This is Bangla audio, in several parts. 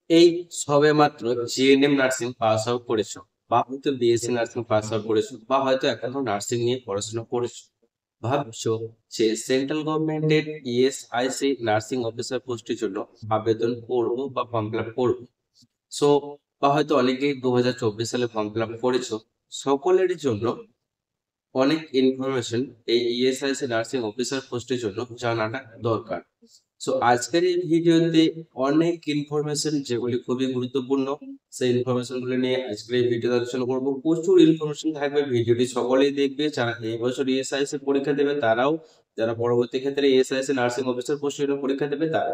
এই সবে মাত্র জিএনএম নার্সিং পাস আউট করেছো, বা হয়তো বিএসসি নার্সিং পাস আউট করেছো, বা হয়তো এখনো নার্সিং নিয়ে পড়াশোনা করেছো, ভাবছো যে সেন্ট্রাল গভর্নমেন্টের ইএসআইসি নার্সিং অফিসার পোস্টের জন্য আবেদন করবো বা ফর্ম ফিল আপ করবো। সো বা হয়তো অনেকেই 2024 সালে ফর্ম ফিল আপ করেছো। সকলের জন্য অনেক ইনফরমেশন এই ইএসআইসি নার্সিং অফিসার পোস্টের জন্য জানাটা দরকার। সো আজকের এই ভিডিওতে অনেক ইনফরমেশন যেগুলি খুবই গুরুত্বপূর্ণ, সেই ইনফরমেশন গুলো নিয়ে আজকের এই ভিডিও আলোচনা করবো। প্রচুর ইনফরমেশন থাকবে, ভিডিওটি সকলেই দেখবে। যারা এই বছর ইএসআইসি পরীক্ষা দেবে তারাও, যারা পরবর্তী ক্ষেত্রে ইএসআইসি নার্সিং অফিসার পোস্টের জন্য পরীক্ষা দেবে তারা,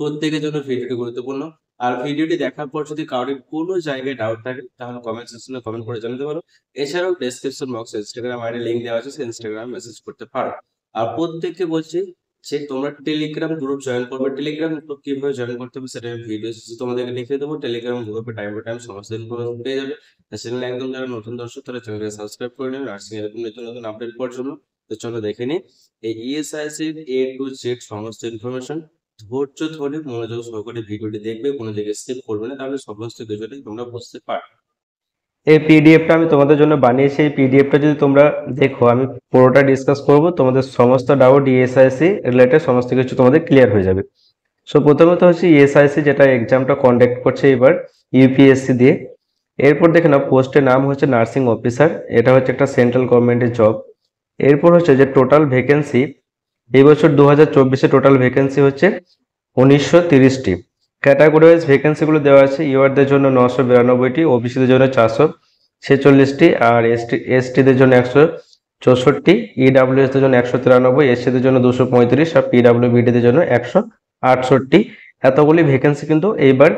প্রত্যেকের জন্য ভিডিওটি গুরুত্বপূর্ণ। আর ভিডিওটি দেখার পর যদি কারোর কোনো জায়গায় ডাউট থাকে তাহলে কমেন্ট সেকশনে কমেন্ট করে জানাতে পারো। এছাড়াও ডেসক্রিপশন বক্সে ইনস্টাগ্রাম আইডি লিংক দেওয়া আছে, সেই ইনস্টাগ্রামে মেসেজ করতে পারো। আর প্রত্যেককে বলছি যে তোমরা টেলিগ্রাম গ্রুপ জয়েন করবে। টেলিগ্রাম গ্রুপ কিভাবে জয়েন করতে হবে সেটা আমি ভিডিও তোমাদেরকে লিখে দেবো। টেলিগ্রাম গ্রুপে টাইম টু টাইম সমস্ত ইনফরমেশন পেয়ে যাবে। চ্যানেলে একদম যারা নতুন দর্শক তারা চ্যানেলকে সাবস্ক্রাইব করে নেবে নার্সিং এরকম নতুন নতুন আপডেট পাওয়ার জন্য। তো চলো দেখে নিই এই ইএসআইসির এ টু জেড সমস্ত ইনফরমেশন। ধৈর্য ধরে মনোযোগ সহকারে ভিডিওটি দেখবে, কোনো জায়গায় স্কিপ করবে না, তাহলে সমস্ত কিছুটাই তোমরা বুঝতে পারবে। এই পিডিএফটা আমি তোমাদের জন্য বানিয়েছি। এই পিডিএফটা যদি তোমরা দেখো, আমি পুরোটা ডিসকাস করব, তোমাদের সমস্ত ডাউট ইএসআইসি রিলেটেড সমস্ত কিছু তোমাদের ক্লিয়ার হয়ে যাবে। সো প্রথমত হচ্ছে ইএসআইসি যেটা এক্সামটা কন্ডাক্ট করছে এবার ইউপিএসসি দিয়ে। এরপর দেখে নাও পোস্টের নাম হচ্ছে নার্সিং অফিসার, এটা হচ্ছে একটা সেন্ট্রাল গভর্নমেন্টের জব। এরপর হচ্ছে যে টোটাল ভ্যাকেন্সি এই বছর 2024-এ টোটাল ভ্যাকেন্সি হচ্ছে 1930টি। ক্যাটাগরি ওয়াইজ ভ্যাকেন্সিগুলো দেওয়া আছে। ইউআরদের জন্য 992টি, ওবিসিদের জন্য 446টি, আর এসটিদের জন্য 164, ইডাব্লিউএসদের জন্য 193, এসসিদের জন্য 235, আর পিডাব্লিউবিডিদের জন্য 168। এতগুলি ভ্যাকেন্সি কিন্তু এইবার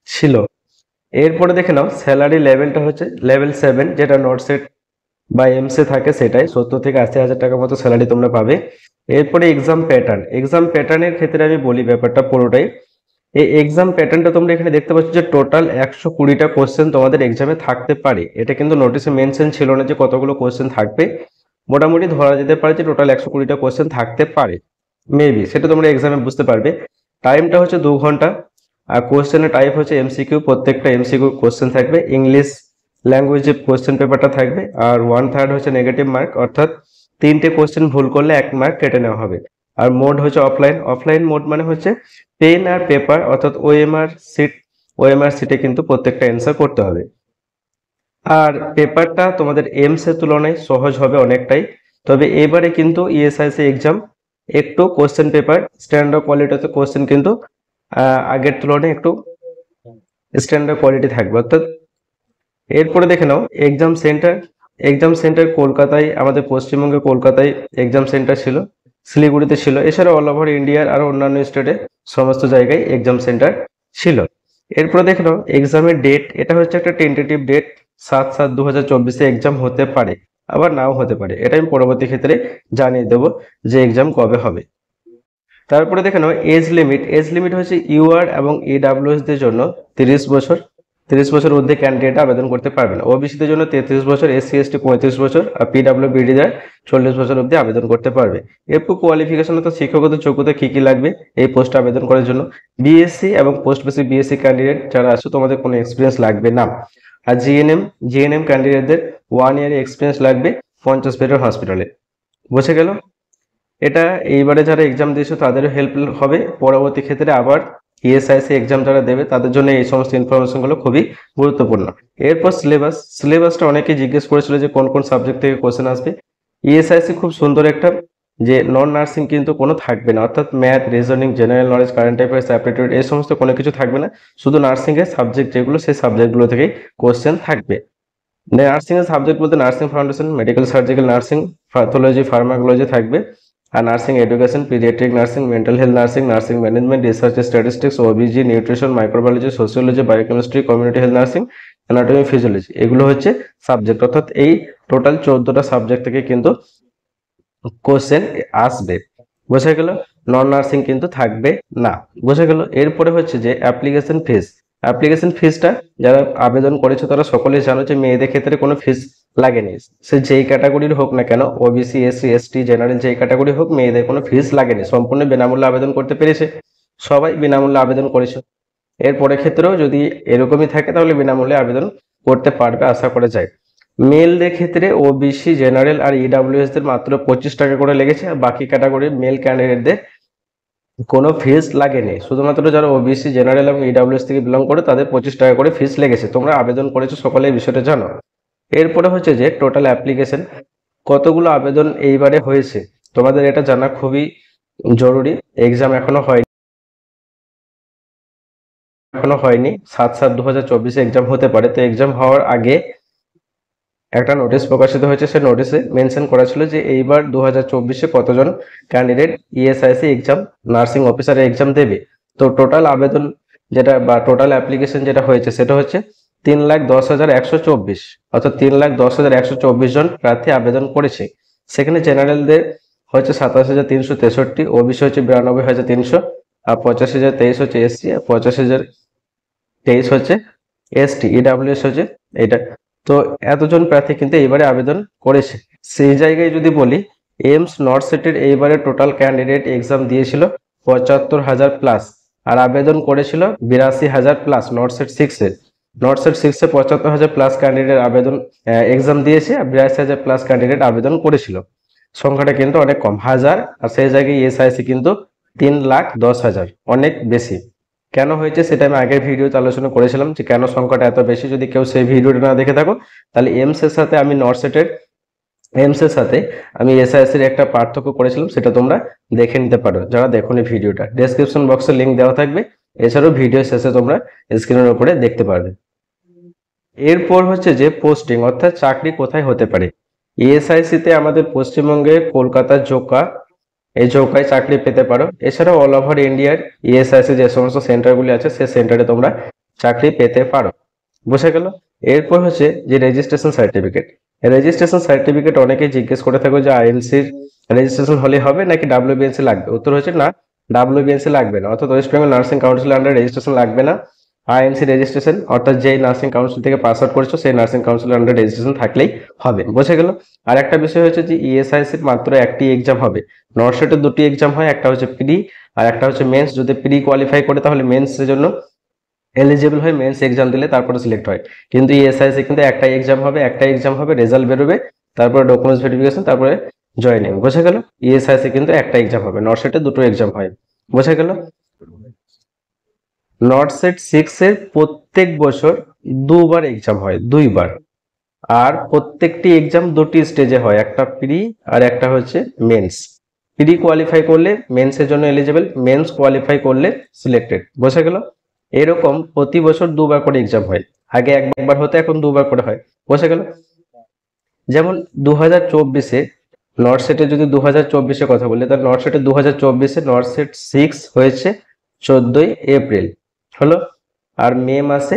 ছিল। এরপরে দেখে নাও স্যালারি লেভেলটা হচ্ছে লেভেল 7, যেটা নট সেট বা এমসে থাকে, সেটাই 70 থেকে 80 হাজার টাকার মতো স্যালারি তোমরা পাবে। এরপরে এক্সাম প্যাটার্নের ক্ষেত্রে আমি বলি ব্যাপারটা পুরোটাই। এই এক্সাম প্যাটার্নটা তোমরা এখানে দেখতে পাচ্ছ যে টোটাল 120টা কোশ্চেন তোমাদের এক্সামে থাকতে পারে। এটা কিন্তু নোটিশে মেনশন ছিল না যে কতগুলো কোশ্চেন থাকবে। মোটামুটি ধরা যেতে পারে যে টোটাল 120টা কোশ্চেন থাকতে পারে, মেবি, সেটা তোমরা এক্সামে বুঝতে পারবে। টাইমটা হচ্ছে 2 ঘন্টা। আর কোশ্চেনের টাইপ হচ্ছে এমসিকিউ, প্রত্যেকটা এমসিকিউ কোশ্চেন থাকবে। ইংলিশ ল্যাঙ্গুয়েজে কোশ্চেন পেপারটা থাকবে। আর 1/3 হচ্ছে নেগেটিভ মার্ক, অর্থাৎ 3টে কোশ্চেন ভুল করলে 1 মার্ক কেটে নেওয়া হবে। আর মোড হচ্ছে অফলাইন মোড, মানে হচ্ছে পেন আর পেপার, অর্থাৎ ওএমআর সিটে কিন্তু প্রত্যেকটা অ্যান্সার করতে হবে। আর পেপারটা তোমাদের এমস এর তুলনায় সহজ হবে অনেকটাই। তবে এবারে কিন্তু ইএসআইসি এক্সাম একটু কোশ্চেন পেপার স্ট্যান্ডার্ড কোয়ালিটিতে কোশ্চেন কিন্তু আগের তুলনায় একটু স্ট্যান্ডার্ড কোয়ালিটি থাকবে, অর্থাৎ। এরপরে দেখে নাও এক্সাম সেন্টার কলকাতায়, আমাদের পশ্চিমবঙ্গে কলকাতায় এক্সাম সেন্টার ছিল, শিলিগুড়িতে ছিল, এছাড়া অল ওভার ইন্ডিয়ার আরো অন্যান্য স্টেটে সমস্ত জায়গায় এক্সাম সেন্টার ছিল। এরপরে দেখে নাও এক্সামের ডেট, এটা হচ্ছে একটা টেন্টেটিভ ডেট। 7/7/2024-এ এক্সাম হতে পারে, আবার নাও হতে পারে। এটা আমি পরবর্তী ক্ষেত্রে জানিয়ে দেবো যে এক্সাম কবে হবে। তারপরে দেখে নাও এজ লিমিট হচ্ছে ইউআর এবং ইডাব্লিউএস দের জন্য 30 বছর। 30 বছর ঊর্ধ্বে ক্যান্ডিডেট আবেদন করতে পারবে না। ওবিসিদের জন্য 33 বছর, এসসি এসটি 35 বছর, আর পিডাব্লিউবিডিরা 40 বছর অব্দি আবেদন করতে পারবে। এরপর কোয়ালিফিকেশন অর্থাৎ শিক্ষাগত যোগ্যতা কি কি লাগবে এই পোস্টে আবেদন করার জন্য। বিএসসি এবং পোস্ট বেসিক বিএসসি ক্যান্ডিডেট যারা আছে, তোমাদের কোনো এক্সপিরিয়েন্স লাগবে না। আর জিএনএম ক্যান্ডিডেটদের 1 ইয়ার এক্সপিরিয়েন্স লাগবে 50 বেডের হসপিটালে। বুঝে গেল? এটা এইবারে যারা এক্সাম দিয়েছে তাদেরও হেল্প হবে। পরবর্তী ক্ষেত্রে আবার ইএসআইসি এক্সাম যারা দেবে তাদের জন্য এই সমস্ত ইনফরমেশনগুলো খুবই গুরুত্বপূর্ণ। এরপর সিলেবাসটা অনেকে জিজ্ঞেস করেছিল যে কোন কোন সাবজেক্ট থেকে কোশ্চেন আসবে। ইএসআইসি খুব সুন্দর একটা, যে নন নার্সিং কিন্তু কোনো থাকবে না, অর্থাৎ math, reasoning, general knowledge, current affairs, aptitude, এই সমস্ত কোনো কিছু থাকবে না। শুধু নার্সিং এর সাবজেক্ট যেগুলো, সেই সাবজেক্টগুলো থেকেই কোশ্চেন থাকবে। নার্সিং এর সাবজেক্ট বলতে nursing foundation, medical surgical nursing, pathology, pharmacology থাকবে। আর nursing education, pediatric nursing, mental health nursing, nursing management, research statistics, OBG, nutrition, microbiology, sociology, biochemistry, community health nursing, anatomy, physiology, এগুলো হচ্ছে সাবজেক্ট। অর্থাৎ এই টোটাল 14টা সাবজেক্ট থেকে কিন্তু কোশ্চেন আসবে। বোঝা গেল? নন নার্সিং কিন্তু থাকবে না। বোঝা গেল? এরপরে হচ্ছে যে অ্যাপ্লিকেশন ফিসটা যারা আবেদন করেছে তারা সকলেই জানো যে মেয়েদের ক্ষেত্রে কোনো ফিস লাগেনি। সে যেই ক্যাটাগরির হোক না কেন, ওবিসি, এসসি, এসটি, জেনারেল, যেই ক্যাটাগরি হোক, মেয়েদের কোনো ফিস লাগেনি। সম্পূর্ণ বিনামূল্যে আবেদন করতে পেরেছে, সবাই বিনামূল্যে আবেদন করেছে। এরপরে ক্ষেত্রেও যদি এরকমই থাকে তাহলে বিনামূল্যে আবেদন করতে পারবে আশা করা যায়। মেলদের ক্ষেত্রে ওবিসি, জেনারেল আর ইডাব্লিউএস দের মাত্র 25 টাকা করে লেগেছে, আর বাকি ক্যাটাগরির মেল ক্যান্ডিডেটদের কোনো ফিস লাগেনি। শুধুমাত্র যারা ওবিসি, জেনারেল এবং ইডাব্লিউএস থেকে বিলং করে তাদের 25 টাকা করে ফিস লেগেছে। তোমরা আবেদন করেছো, সকলে এই বিষয়টা জানো। এরপরে হচ্ছে যে টোটাল অ্যাপ্লিকেশন, কতগুলো আবেদন এইবারে হয়েছে তোমাদের এটা জানা খুবই জরুরি। এক্সাম এখনো হয়নি, 7/7/2024 এক্সাম হতে পারে। তো এক্সাম হওয়ার আগে একটা নোটিশ প্রকাশিত হয়েছে, সেই নোটিশে মেনশন করা ছিল যে এইবার 2024-এ কতজন ক্যান্ডিডেট ইএসআইসি এক্সাম, নার্সিং অফিসারের এক্সাম দেবে। তো টোটাল আবেদন যেটা বা টোটাল অ্যাপ্লিকেশন যেটা হয়েছে সেটা হচ্ছে 3,10,124, অর্থাৎ 3,10,124 জন প্রার্থী আবেদন করেছে। সেখানে জেনারেলদের হচ্ছে 27,363, ওবিসি হচ্ছে 92,300, আর 85,023 হচ্ছে এসসি, আর 85,023 হচ্ছে এসটি, ইডাব্লিউএস হচ্ছে এটা। তো এতজন প্রার্থী কিন্তু এইবারে আবেদন করেছে। সেই জায়গায় যদি বলি, এইমস নর্থসেটের এইবারে টোটাল ক্যান্ডিডেট এক্সাম দিয়েছিল 75,000 প্লাস, আর আবেদন করেছিল 82,000 প্লাস। নর্থসেট 6-এ 75,000 প্লাস ক্যান্ডিডেট আবেদন এক্সাম দিয়েছে, আর 82,000 প্লাস ক্যান্ডিডেট আবেদন করেছিল। সংখ্যাটা কিন্তু অনেক কম, হাজার। আর সেই জায়গায় ইএসআইসি কিন্তু 3,10,000, অনেক বেশি। কেন হয়েছে সেটা আমি আগের ভিডিওতে আলোচনা করেছিলাম যে কেন সংখ্যাটা এত বেশি। যদি কেউ সেই ভিডিওটা না দেখে থাকো তাহলে এইমস এর সাথে আমি এসআইএসসির একটা পার্থক্য করেছিলাম, সেটা তোমরা দেখে নিতে পারো যারা দেখোনি ভিডিওটা। ডেসক্রিপশন বক্সে লিঙ্ক দেওয়া থাকবে, এছাড়াও ভিডিও শেষে তোমরা স্ক্রিনের উপরে দেখতে পারবে। এরপর হচ্ছে যে পোস্টিং, অর্থাৎ চাকরি কোথায় হতে পারে। ইএসআইসি তে আমাদের পশ্চিমবঙ্গে কলকাতার জোকা, এই চৌকায় চাকরি পেতে পারো। এছাড়াও অল ওভার ইন্ডিয়ার ইএসআইসি যে সমস্ত সেন্টারগুলি আছে সেই সেন্টারে তোমরা চাকরি পেতে পারো। বুঝে গেল। এরপর হচ্ছে যে রেজিস্ট্রেশন সার্টিফিকেট অনেকেই জিজ্ঞেস করে থাকো যে আইএনসির রেজিস্ট্রেশন হলে হবে নাকি ডাব্লিউবিএনসি লাগবে। উত্তর হচ্ছে না, ডাব্লিউবিএনসি লাগবে না, অর্থাৎ ওয়েস্ট বেঙ্গল নার্সিং কাউন্সিলের আন্ডার রেজিস্ট্রেশন লাগবে না। আইএনসি রেজিস্ট্রেশন, অর্থাৎ যেই নার্সিং কাউন্সিল থেকে পাস আউট করেছো সেই নার্সিং কাউন্সিলের আন্ডার রেজিস্ট্রেশন থাকলেই হবে। বুঝে গেল। আর একটা বিষয় হচ্ছে যে ইএসআইসির মাত্র একটি এক্সাম হবে। নর্থসেটের দুটি এক্সাম হয়, একটা হচ্ছে প্রি আর একটা হচ্ছে মেন্স। যদি প্রি কোয়ালিফাই করে তাহলে মেন্সের জন্য এলিজিবল হয়ে মেন্স এক্সাম দিলে তারপরে সিলেক্ট হয়। কিন্তু ইএসআইসি কিন্তু একটাই এক্সাম হবে, রেজাল্ট বেরোবে, তারপরে ডকুমেন্টস ভেরিফিকেশন, তারপরে জয়েনিং। বোঝা গেল। ইএসআইসি কিন্তু একটা এক্সাম হবে, নর্থসেটে দুটো এক্সাম হয়। বোঝা গেল। নর্থসেট 6-এর প্রত্যেক বছর দুবার এক্সাম হয়, 2বার। আর প্রত্যেকটি এক্সাম দুটি স্টেজে হয়, একটা প্রি আর একটা হচ্ছে মেন্স। প্রি কোয়ালিফাই করলে মেন্সের জন্য এলিজিবল, মেন্স কোয়ালিফাই করলে সিলেক্টেড। বোঝা গেল। এরকম প্রতি বছর দুবার করে এক্সাম হয়, আগে একবার হতো এখন দুবার করে হয়। বোঝা গেল। যেমন 2024-এ নর্থসেটে, যদি 2024-এ কথা বলি তাহলে নর্থসেটে 2024-এ নর্থসেট 6 হয়েছে 14ই এপ্রিল হলো, আর মে মাসে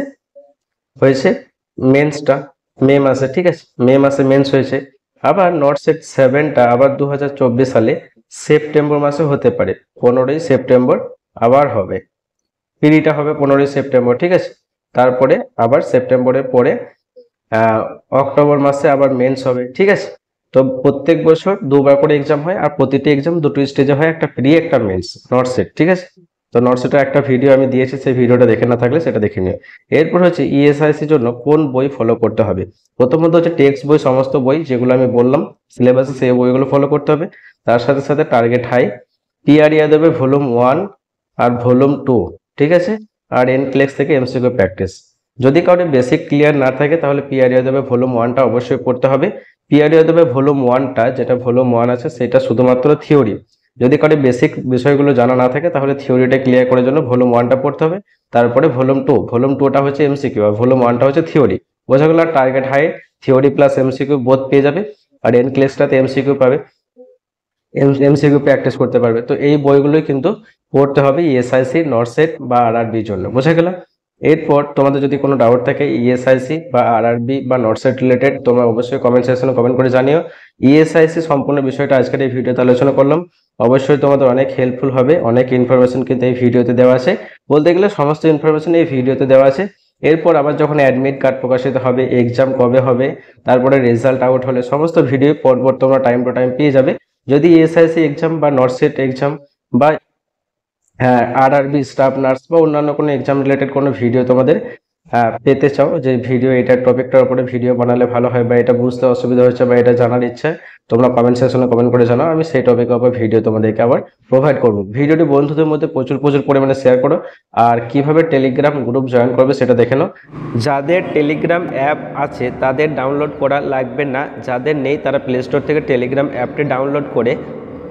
হয়েছে মেন্সটা, মে মাসে, ঠিক আছে, মে মাসে মেন্স হয়েছে। আবার নর্থসেট 7টা আবার 2024 সালে সেপ্টেম্বর মাসে হতে পারে, 15ই সেপ্টেম্বর আবার হবে। প্রিটা হবে 15ই সেপ্টেম্বর, ঠিক আছে। তারপরে আবার সেপ্টেম্বরের পরে অক্টোবর মাসে আবার মেন্স হবে, ঠিক আছে। তো প্রত্যেক বছর দুবার করে এক্সাম হয়, আর প্রতিটি এক্সাম দুটো স্টেজে হয়, একটা প্রি একটা মেন্স, নর্থসেট, ঠিক আছে। তো নর্থসেটের একটা ভিডিও আমি দিয়েছি, সেই ভিডিওটা দেখে না থাকলে সেটা দেখে নিও। এরপর হচ্ছে ইএসআইসির জন্য কোন বই ফলো করতে হবে। প্রথমত হচ্ছে টেক্সট বই, সমস্ত বই যেগুলো আমি বললাম সিলেবাসে সেই বইগুলো ফলো করতে হবে। তার সাথে সাথে টার্গেট হাই, পিআরইয়া দেবে ভলিউম 1 আর ভলিউম 2, ঠিক আছে। আর এনক্লেক্স থেকে এমসিকিউ প্র্যাকটিস। যদি কাউকে বেসিক ক্লিয়ার না থাকে তাহলে পিআরইয়া দেবে ভলিউম 1টা অবশ্যই পড়তে হবে। পিআরইয়া দেবে ভলিউম 1টা, যেটা ভলিউম 1 আছে সেটা শুধুমাত্র থিওরি। যদি কারো বেসিক বিষয়গুলো জানা না থাকে তাহলে থিওরিটা ক্লিয়ার করার জন্য ভলিউম 1টা পড়তে হবে। তারপরে ভলিউম 2টা হচ্ছে এমসিকিউ, আর ভলিউম 1টা হচ্ছে থিওরি। বোঝা গেল। Target high theory plus MCQ বোধ পেয়ে যাবে, আর এনক্লেক্সটাতে এমসিকিউ পাবে, এমসিকিউ প্র্যাকটিস করতে পারবে। তো এই বইগুলোই কিন্তু পড়তে হবে ইএসআইসি, নর্থসেট বা আরআরবির জন্য। বোঝা গেল। এরপর তোমাদের যদি কোনো ডাউট থাকে ইএসআইসি বা আরআরবি বা নর্থসেট রিলেটেড, তোমরা অবশ্যই কমেন্ট সেকশনে কমেন্ট করে জানিও। ইএসআইসি সম্পূর্ণ বিষয়টা আজকের এই ভিডিওতে আলোচনা করলাম, অবশ্যই তোমাদের অনেক হেল্পফুল হবে। অনেক ইনফরমেশন কিন্তু এই ভিডিওতে দেওয়া আছে, বলতে গেলে সমস্ত ইনফরমেশন এই ভিডিওতে দেওয়া আছে। এরপর আবার যখন অ্যাডমিট কার্ড প্রকাশিত হবে, এক্সাম কবে হবে, তারপরে রেজাল্ট আউট হলে সমস্ত ভিডিও পরপর তোমরা টাইম টু টাইম পেয়ে যাবে। যদি ইএসআইসি এক্সাম বা নর্থসেট এক্সাম বা হ্যাঁ আরআরবি স্টাফ নার্স বা অন্যান্য কোনো এক্সাম রিলেটেড কোনো ভিডিও তোমাদের পেতে চাও, যে ভিডিও এটার টপিকটার উপরে ভিডিও বানালে ভালো হয় বা এটা বুঝতে অসুবিধা হচ্ছে বা এটা জানার ইচ্ছে, তোমরা কমেন্ট সেকশনে কমেন্ট করে জানাও, আমি সেই টপিকের উপর ভিডিও তোমাদেরকে আবার প্রোভাইড করব। ভিডিওটি বন্ধুদের মধ্যে প্রচুর প্রচুর পরিমাণে শেয়ার করো। আর কিভাবে টেলিগ্রাম গ্রুপ জয়েন করবে সেটা দেখে নাও। যাদের টেলিগ্রাম অ্যাপ আছে তাদের ডাউনলোড করা লাগবে না, যাদের নেই তারা প্লে স্টোর থেকে টেলিগ্রাম অ্যাপটি ডাউনলোড করে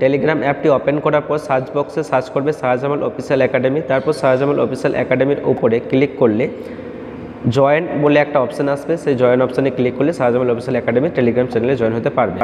টেলিগ্রাম অ্যাপটি ওপেন করার পর সার্চ বক্সে সার্চ করবে শাহজামাল অফিসিয়াল একাডেমি, তারপর শাহজামাল অফিসিয়াল একাডেমির উপরে ক্লিক করলে জয়েন বলে একটা অপশান আসবে, সেই জয়েন অপশানে ক্লিক করলে শাহজামাল অফিসিয়াল একাডেমি টেলিগ্রাম চ্যানেলে জয়েন হতে পারবে।